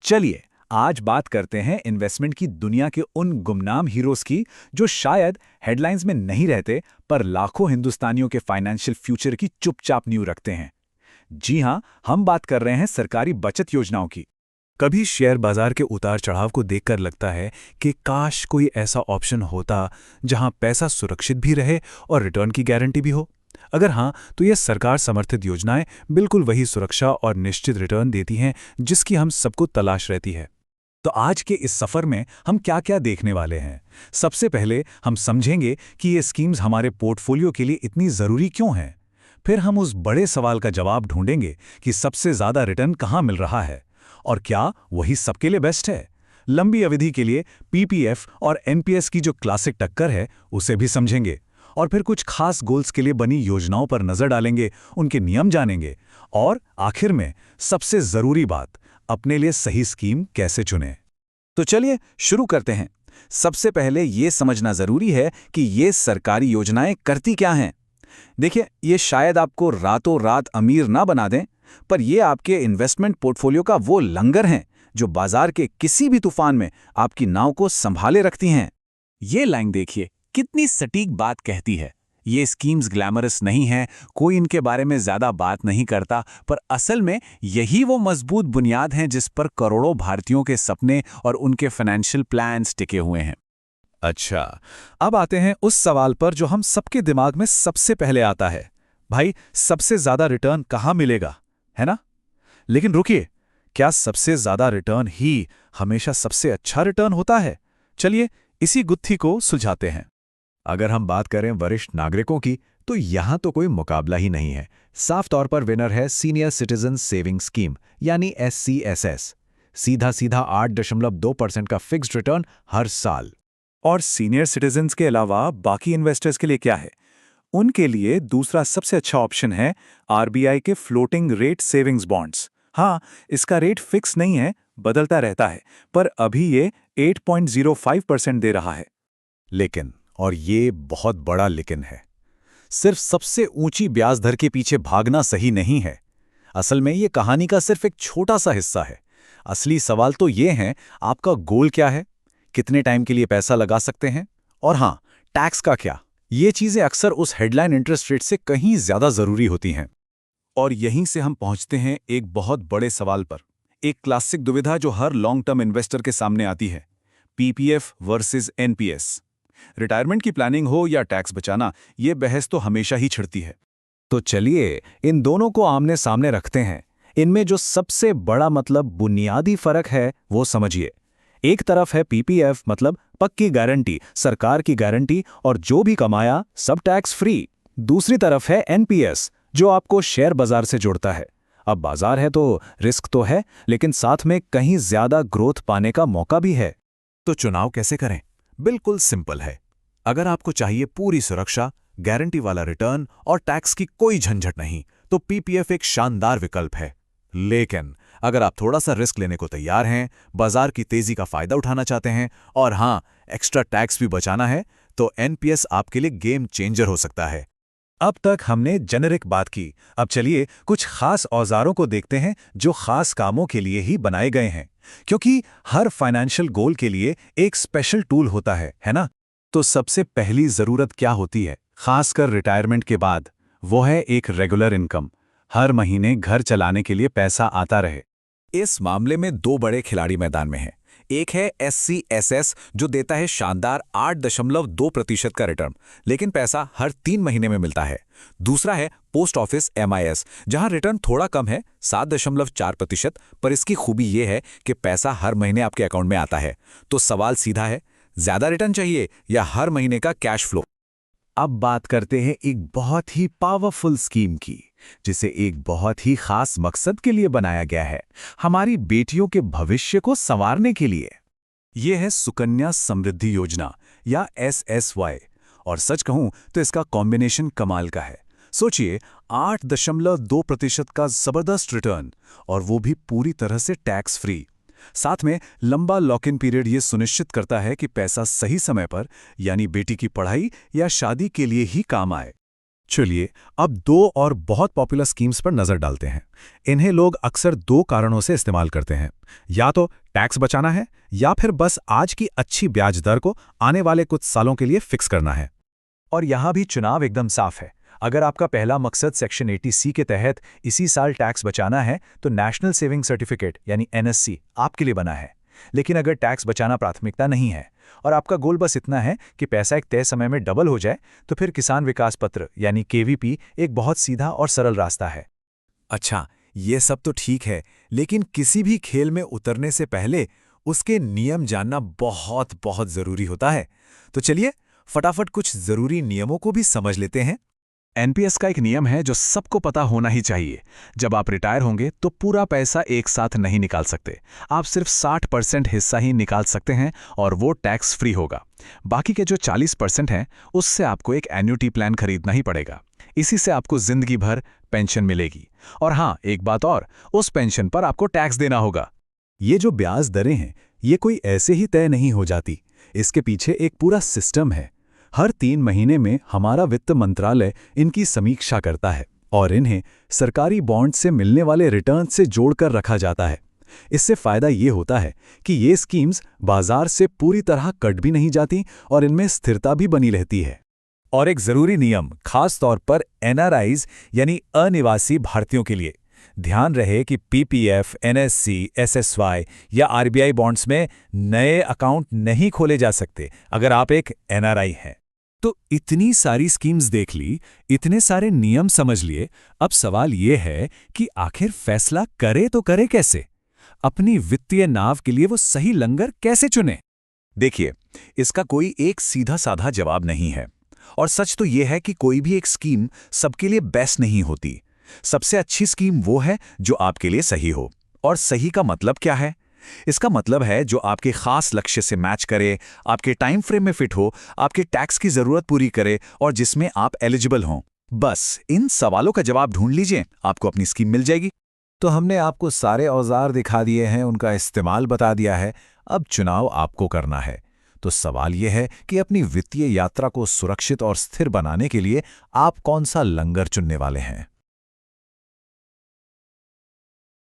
चलिए आज बात करते हैं इन्वेस्टमेंट की दुनिया के उन गुमनाम हीरोज की जो शायद हेडलाइंस में नहीं रहते पर लाखों हिंदुस्तानियों के फाइनेंशियल फ्यूचर की चुपचाप नींव रखते हैं। जी हां, हम बात कर रहे हैं सरकारी बचत योजनाओं की। कभी शेयर बाजार के उतार चढ़ाव को देखकर लगता है कि काश कोई ऐसा ऑप्शन होता जहां पैसा सुरक्षित भी रहे और रिटर्न की गारंटी भी हो। अगर हाँ, तो ये सरकार समर्थित योजनाएं बिल्कुल वही सुरक्षा और निश्चित रिटर्न देती हैं जिसकी हम सबको तलाश रहती है। तो आज के इस सफर में हम क्या-क्या देखने वाले हैं। सबसे पहले हम समझेंगे कि ये स्कीम्स हमारे पोर्टफोलियो के लिए इतनी जरूरी क्यों हैं। फिर हम उस बड़े सवाल का जवाब ढूंढेंगे कि सबसे ज्यादा रिटर्न कहाँ मिल रहा है और क्या वही सबके लिए बेस्ट है। लंबी अवधि के लिए पीपीएफ और एनपीएस की जो क्लासिक टक्कर है उसे भी समझेंगे और फिर कुछ खास गोल्स के लिए बनी योजनाओं पर नजर डालेंगे, उनके नियम जानेंगे और आखिर में सबसे जरूरी बात, अपने लिए सही स्कीम कैसे चुनें। तो चलिए शुरू करते हैं। सबसे पहले ये समझना जरूरी है कि ये सरकारी योजनाएं करती क्या हैं। देखिए, ये शायद आपको रातों रात अमीर ना बना दें, पर ये आपके इन्वेस्टमेंट पोर्टफोलियो का वो लंगर हैं जो बाजार के किसी भी तूफान में आपकी नाव को संभाले रखती हैं। ये लाइन देखिए, कितनी सटीक बात कहती है। ये स्कीम्स ग्लैमरस नहीं हैं, कोई इनके बारे में ज्यादा बात नहीं करता, पर असल में यही वो मजबूत बुनियाद हैं जिस पर करोड़ों भारतीयों के सपने और उनके फाइनेंशियल प्लान्स टिके हुए हैं। अच्छा, अब आते हैं उस सवाल पर जो हम सबके दिमाग में सबसे पहले आता है। भाई, सबसे ज्यादा रिटर्न कहाँ मिलेगा, है ना? लेकिन रुकिए, क्या सबसे ज्यादा रिटर्न ही हमेशा सबसे अच्छा रिटर्न होता है? चलिए इसी गुत्थी को सुलझाते हैं। अगर हम बात करें वरिष्ठ नागरिकों की, तो यहां तो कोई मुकाबला ही नहीं है। साफ तौर पर विनर है सीनियर सिटीजन सेविंग स्कीम यानी SCSS। सीधा सीधा 8.2% का फिक्स्ड रिटर्न हर साल। और सीनियर सिटीजन्स के अलावा बाकी इन्वेस्टर्स के लिए क्या है? उनके लिए दूसरा सबसे अच्छा ऑप्शन है RBI के फ्लोटिंग रेट सेविंग्स बॉन्ड्स। हाँ, इसका रेट फिक्स नहीं है, बदलता रहता है, पर अभी ये 8.05% दे रहा है। लेकिन, और ये बहुत बड़ा लेकिन है, सिर्फ सबसे ऊंची ब्याज दर के पीछे भागना सही नहीं है। असल में ये कहानी का सिर्फ एक छोटा सा हिस्सा है। असली सवाल तो ये है, आपका गोल क्या है, कितने टाइम के लिए पैसा लगा सकते हैं, और हाँ, टैक्स का क्या। ये चीजें अक्सर उस हेडलाइन इंटरेस्ट रेट से कहीं ज्यादा जरूरी होती हैं। और यहीं से हम पहुंचते हैं एक बहुत बड़े सवाल पर, एक क्लासिक दुविधा जो हर लॉन्ग टर्म इन्वेस्टर के सामने आती है, पीपीएफ वर्सेस एनपीएस। रिटायरमेंट की प्लानिंग हो या टैक्स बचाना, ये बहस तो हमेशा ही छिड़ती है। तो चलिए इन दोनों को आमने सामने रखते हैं। इनमें जो सबसे बड़ा मतलब बुनियादी फर्क है वो समझिए। एक तरफ है पीपीएफ मतलब पक्की गारंटी, सरकार की गारंटी, और जो भी कमाया सब टैक्स फ्री। दूसरी तरफ है एनपीएस जो आपको शेयर बाजार से जोड़ता है। अब बाजार है तो रिस्क तो है, लेकिन साथ में कहीं ज्यादा ग्रोथ पाने का मौका भी है। तो चुनाव कैसे करें? बिल्कुल सिंपल है। अगर आपको चाहिए पूरी सुरक्षा, गारंटी वाला रिटर्न और टैक्स की कोई झंझट नहीं, तो पीपीएफ एक शानदार विकल्प है। लेकिन अगर आप थोड़ा सा रिस्क लेने को तैयार हैं, बाजार की तेजी का फायदा उठाना चाहते हैं और हाँ, एक्स्ट्रा टैक्स भी बचाना है, तो एनपीएस आपके लिए गेम चेंजर हो सकता है। अब तक हमने जेनेरिक बात की, अब चलिए कुछ खास औजारों को देखते हैं जो खास कामों के लिए ही बनाए गए हैं, क्योंकि हर फाइनेंशियल गोल के लिए एक स्पेशल टूल होता है ना? तो सबसे पहली जरूरत क्या होती है, खासकर रिटायरमेंट के बाद? वो है एक रेगुलर इनकम। हर महीने घर चलाने के लिए पैसा आता रहे। इस मामले में दो बड़े खिलाड़ी मैदान में हैं। एक है SCSS जो देता है शानदार 8.2% का रिटर्न, लेकिन पैसा हर 3 महीने में मिलता है। दूसरा है पोस्ट ऑफिस MIS जहां रिटर्न थोड़ा कम है, 7.4%, पर इसकी खूबी यह है कि पैसा हर महीने आपके अकाउंट में आता है। तो सवाल सीधा है, ज्यादा रिटर्न चाहिए या हर महीने का कैश फ्लो? अब बात करते हैं एक बहुत ही पावरफुल स्कीम की, जिसे एक बहुत ही खास मकसद के लिए बनाया गया है, हमारी बेटियों के भविष्य को संवारने के लिए। यह है सुकन्या समृद्धि योजना या SSY, और सच कहूं तो इसका कॉम्बिनेशन कमाल का है। सोचिए, 8.2% का जबरदस्त रिटर्न, और वो भी पूरी तरह से टैक्स फ्री। साथ में लंबा लॉक इन पीरियड ये सुनिश्चित करता है कि पैसा सही समय पर, यानी बेटी की पढ़ाई या शादी के लिए ही काम आए। चलिए, अब दो और बहुत पॉपुलर स्कीम्स पर नजर डालते हैं। इन्हें लोग अक्सर दो कारणों से इस्तेमाल करते हैं। या तो टैक्स बचाना है, या फिर बस आज की अच्छी ब्याज दर को आने वाले कुछ सालों के लिए फिक्स करना है। और यहाँ भी चुनाव एकदम साफ है। अगर आपका पहला मकसद सेक्शन 80C के तहत इसी साल टैक्स बचाना है तो नेशनल सेविंग सर्टिफिकेट यानी NSC आपके लिए बना है। लेकिन अगर टैक्स बचाना प्राथमिकता नहीं है और आपका गोल बस इतना है कि पैसा एक तय समय में डबल हो जाए, तो फिर किसान विकास पत्र यानी KVP एक बहुत सीधा और सरल रास्ता है। अच्छा, ये सब तो ठीक है, लेकिन किसी भी खेल में उतरने से पहले उसके नियम जानना बहुत बहुत जरूरी होता है। तो चलिए फटाफट कुछ जरूरी नियमों को भी समझ लेते हैं। एनपीएस का एक नियम है जो सबको पता होना ही चाहिए। जब आप रिटायर होंगे तो पूरा पैसा एक साथ नहीं निकाल सकते। आप सिर्फ 60% हिस्सा ही निकाल सकते हैं और वो टैक्स फ्री होगा। बाकी के जो 40% हैं, उससे आपको एक एन्युटी प्लान खरीदना ही पड़ेगा। इसी से आपको जिंदगी भर पेंशन मिलेगी। और हाँ, एक बात और, उस पेंशन पर आपको टैक्स देना होगा। ये जो ब्याज दरें हैं, ये कोई ऐसे ही तय नहीं हो जाती। इसके पीछे एक पूरा सिस्टम है। हर 3 महीने में हमारा वित्त मंत्रालय इनकी समीक्षा करता है और इन्हें सरकारी बॉन्ड से मिलने वाले रिटर्न से जोड़कर रखा जाता है। इससे फायदा ये होता है कि ये स्कीम्स बाजार से पूरी तरह कट भी नहीं जाती और इनमें स्थिरता भी बनी रहती है। और एक जरूरी नियम खास तौर पर NRIs यानी अनिवासी भारतीयों के लिए। ध्यान रहे कि PPF, NSC, SSY या RBI बॉन्ड्स में नए अकाउंट नहीं खोले जा सकते अगर आप एक NRI हैं। तो इतनी सारी स्कीम्स देख ली, इतने सारे नियम समझ लिए, अब सवाल ये है कि आखिर फैसला करे तो करे कैसे? अपनी वित्तीय नाव के लिए वो सही लंगर कैसे चुने? देखिए, इसका कोई एक सीधा साधा जवाब नहीं है। और सच तो यह है कि कोई भी एक स्कीम सबके लिए बेस्ट नहीं होती। सबसे अच्छी स्कीम वो है जो आपके लिए सही हो। और सही का मतलब क्या है? इसका मतलब है जो आपके खास लक्ष्य से मैच करे, आपके टाइम फ्रेम में फिट हो, आपके टैक्स की जरूरत पूरी करे और जिसमें आप एलिजिबल हों। बस इन सवालों का जवाब ढूंढ लीजिए, आपको अपनी स्कीम मिल जाएगी। तो हमने आपको सारे औजार दिखा दिए हैं, उनका इस्तेमाल बता दिया है। अब चुनाव आपको करना है। तो सवाल यह है कि अपनी वित्तीय यात्रा को सुरक्षित और स्थिर बनाने के लिए आप कौन सा लंगर चुनने वाले हैं।